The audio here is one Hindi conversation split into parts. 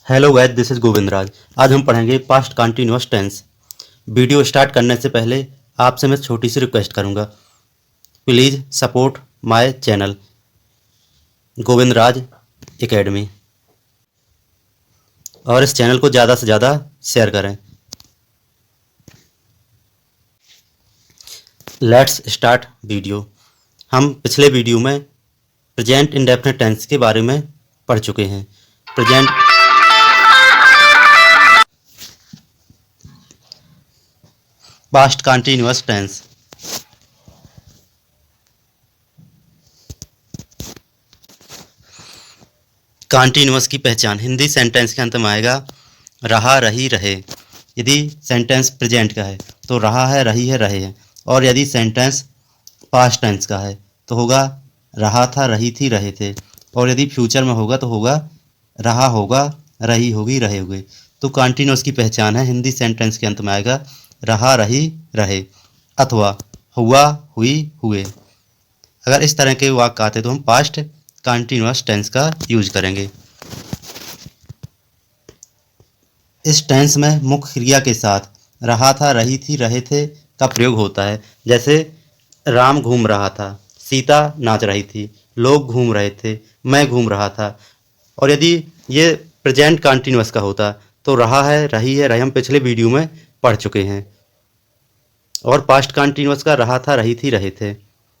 Hello guys, this is Govind Raj. आज हम पढ़ेंगे past continuous tense. Video start करने से पहले आपसे मैं छोटी सी रिक्वेस्ट करूंगा। Please support my channel Govind Raj academy और इस चैनल को ज़्यादा से ज़्यादा शेयर करें। Let's start video. हम पिछले वीडियो में प्रेजेंट इंडेफिनिट टेंस के बारे में पढ़ चुके हैं। Present past continuous tense. Continuous की पहचान हिंदी सेंटेंस के अंत में आएगा रहा, रही, रहे। यदि सेंटेंस प्रेजेंट का है तो रहा है, रही है, रहे हैं। और यदि सेंटेंस पास्ट टेंस का है तो होगा रहा था, रही थी, रहे थे। और यदि फ्यूचर में होगा तो होगा रहा होगा, रही होगी, रहे होगे। तो कंटिन्यूअस की पहचान है हिंदी सेंटेंस के अंत में आएगा रहा, रही, रहे अथवा हुआ, हुई, हुए। अगर इस तरह के वाक्य आते तो हम पास्ट कंटिन्यूअस टेंस का यूज करेंगे। इस टेंस में मुख्य क्रिया के साथ रहा था, रही थी, रहे थे का प्रयोग होता है। जैसे राम घूम रहा था, सीता नाच रही थी, लोग घूम रहे थे, मैं घूम रहा था। और यदि ये प्रेजेंट कंटिन्यूअस का होता तो रहा है, रही है, रहे हम पिछले वीडियो में पढ़ चुके हैं। और पास्ट कंटिन्यूअस का रहा था, रही थी, रहे थे।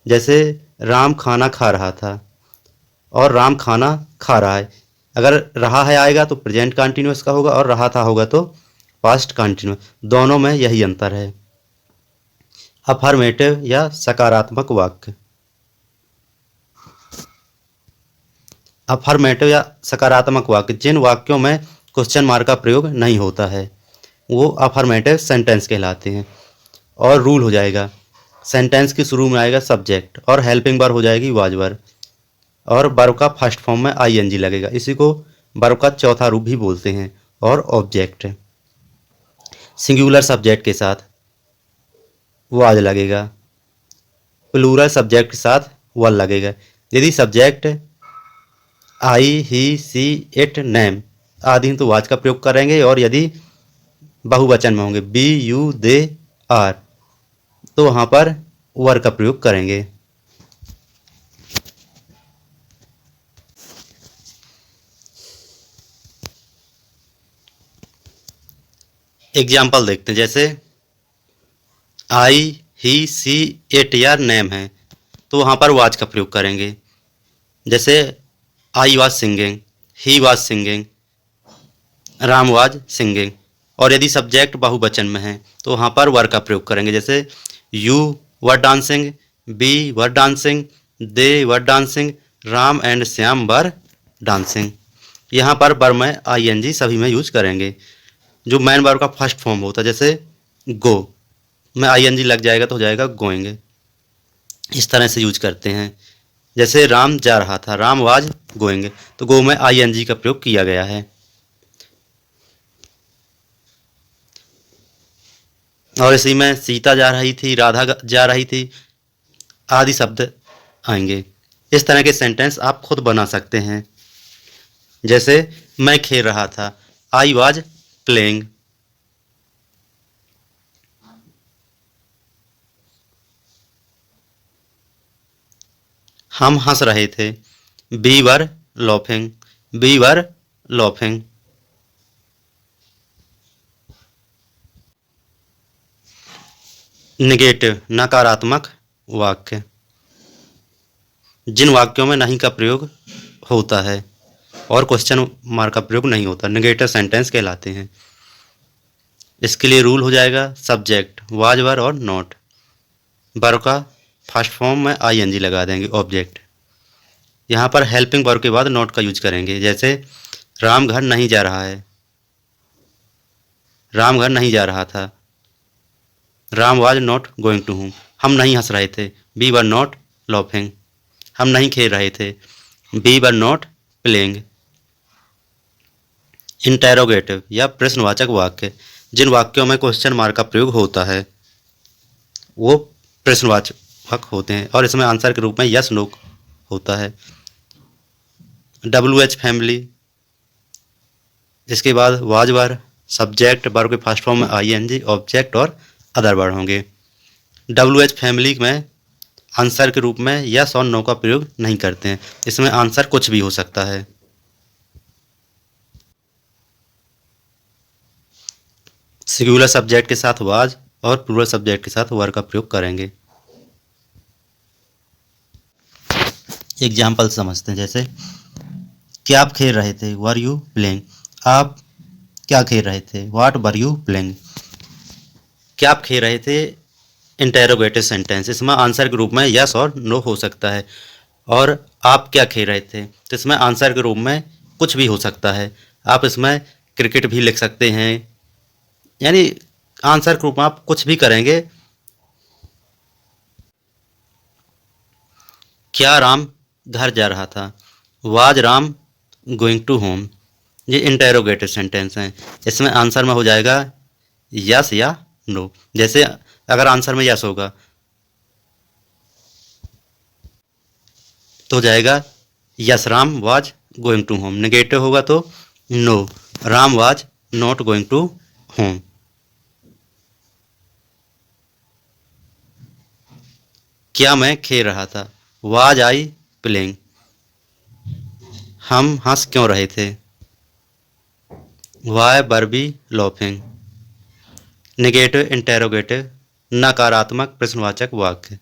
जैसे राम खाना खा रहा था और राम खाना खा रहा है। अगर रहा है आएगा तो प्रेजेंट कंटिन्यूअस का होगा और रहा था होगा तो पास्ट कंटिन्यूअस। दोनों में यही अंतर है। अफर्मेटिव या सकारात्मक वाक्य। अफर्मेटिव या सकारात्मक वाक्य जिन वाक्यों में क्वेश्चन मार्क का प्रयोग नहीं होता है वो अफर्मेटिव सेंटेंस कहलाते हैं। और रूल हो जाएगा, सेंटेंस के शुरू में आएगा सब्जेक्ट और हेल्पिंग वर्ब हो जाएगी वाज वर्ब, और वर्ब का फर्स्ट फॉर्म में आईएनजी लगेगा। इसी को वर्ब का चौथा रूप भी बोलते हैं। और ऑब्जेक्ट सिंगुलर सब्जेक्ट के साथ वाज लगेगा, प्लूरल सब्जेक्ट के साथ वल लगेगा। यदि subject I, he, she, it, name आदि तो वाज का प्रयोग करेंगे। और यदि बहुवचन में होंगे बी, यू, दे, आर तो वहाँ पर वर का प्रयोग करेंगे। एग्जाम्पल देखते हैं। जैसे आई, ही, सी, इट या नेम है तो वहाँ पर वाज का प्रयोग करेंगे। जैसे I was singing, he was singing, Ram was singing. और यदि सब्जेक्ट बहुवचन में है तो वहाँ पर वर का प्रयोग करेंगे। जैसे you were dancing, we were dancing, they were dancing, Ram and Shyam were dancing. यहाँ पर वर में आईएनजी सभी में यूज करेंगे। जो मैन वर्ब का फर्स्ट फॉर्म होता है जैसे गो में आईएनजी लग जाएगा तो हो जाएगा गोइंग। इस तरह से यूज करते हैं। जैसे राम जा रहा था, राम वाज गोइंग, तो गो में आईएनजी का प्रयोग किया गया है। और इसी में सीता जा रही थी, राधा जा रही थी आदि शब्द आएंगे। इस तरह के सेंटेंस आप खुद बना सकते हैं। जैसे मैं खेल रहा था, आई वाज प्लेइंग। हम हंस रहे थे, we were laughing, we were laughing. Negative नकारात्मक वाक्य जिन वाक्यों में नहीं का प्रयोग होता है और क्वेश्चन मार्क का प्रयोग नहीं होता निगेटिव सेंटेंस कहलाते हैं। इसके लिए रूल हो जाएगा सब्जेक्ट वाज वर और नॉट, वर्ब का फर्स्ट फॉर्म में आईएनजी लगा देंगे ऑब्जेक्ट। यहाँ पर हेल्पिंग वर्ब के बाद नॉट का यूज करेंगे। जैसे राम घर नहीं जा रहा है, राम घर नहीं जा रहा था, Ram was not going to home. हम नहीं हंस रहे थे, वी वर नॉट लॉफिंग। हम नहीं खेल रहे थे, we were not playing. Interrogative या प्रश्नवाचक वाक्य जिन वाक्यों में क्वेश्चन मार्क का प्रयोग होता है वो प्रश्नवाचक होते हैं और इसमें आंसर के रूप में यस नो होता है। WH फैमिली, इसके बाद वाज वर, सब्जेक्ट, वर्ब के फर्स्ट फॉर्म में आईएनजी, ऑब्जेक्ट और अदर वर्ड होंगे। WH फैमिली में आंसर के रूप में यस और नो का प्रयोग नहीं करते हैं। इसमें आंसर कुछ भी हो सकता है। सिंगुलर सब्जेक्ट के साथ वाज और प्लूरल सब्जेक्ट के साथ वर का प्रयोग करेंगे। एग्जाम्पल समझते हैं। जैसे क्या आप खेल रहे थे, वर यू प्लेइंग। आप क्या खेल रहे थे, व्हाट वर यू प्लेइंग। क्या आप खेल रहे थे, इंटेरोगेटिव सेंटेंस, इसमें आंसर के रूप में यस और नो हो सकता है। और आप क्या खेल रहे थे, तो इसमें आंसर के रूप में कुछ भी हो सकता है। आप इसमें क्रिकेट भी लिख सकते हैं, यानी आंसर के रूप में आप कुछ भी करेंगे। क्या राम घर जा रहा था, was Ram going to home. ये इंटेरोगेटिव सेंटेंस हैं। इसमें आंसर में हो जाएगा यस या नो। जैसे अगर आंसर में यस होगा तो हो जाएगा yes Ram was going to home. Negative होगा तो no Ram was not going to home. क्या मैं खेल रहा था, वाज आई प्लेइंग। हम हंस क्यों रहे थे, why were we laughing. Negative interrogative नकारात्मक प्रश्नवाचक वाक्य।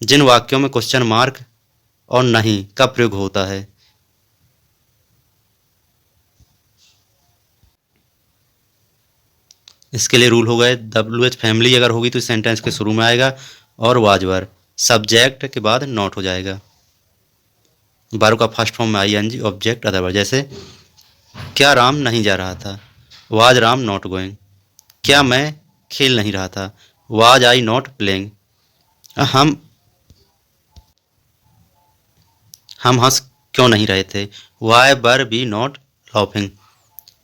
जिन वाक्यों में क्वेश्चन मार्क और नहीं का प्रयोग होता है। इसके लिए रूल हो गए, WH फैमिली अगर होगी तो सेंटेंस के शुरू में आएगा और वाज वर, सब्जेक्ट के बाद नॉट हो जाएगा, वर्ब का फर्स्ट फॉर्म में आईएनजी, ऑब्जेक्ट अदर वर्ड। जैसे क्या राम नहीं जा रहा था, वाज राम नॉट गोइंग। क्या मैं खेल नहीं रहा था, वाज आई नॉट प्लेइंग। हम हम हंस क्यों नहीं रहे थे, why were we not laughing.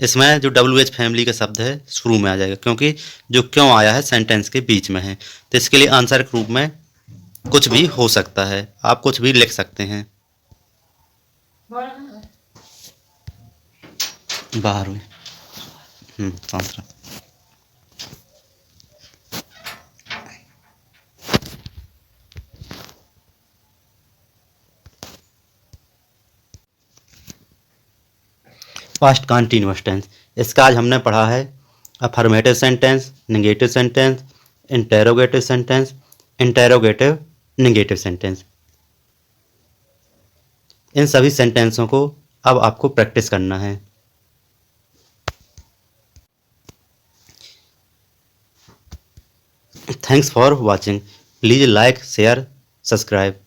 इसमें जो WH फैमिली का शब्द है शुरू में आ जाएगा, क्योंकि जो क्यों आया है सेंटेंस के बीच में है। तो इसके लिए आंसर के रूप में कुछ भी हो सकता है, आप कुछ भी लिख सकते हैं। बाहर हुई शांत रहो। पास्ट कंटीन्यूअस टेंस, इसका आज हमने पढ़ा है affirmative sentence, negative sentence, interrogative sentence, interrogative negative sentence. इन सभी सेंटेंसों को अब आपको प्रैक्टिस करना है। Thanks for watching. Please like, share, subscribe.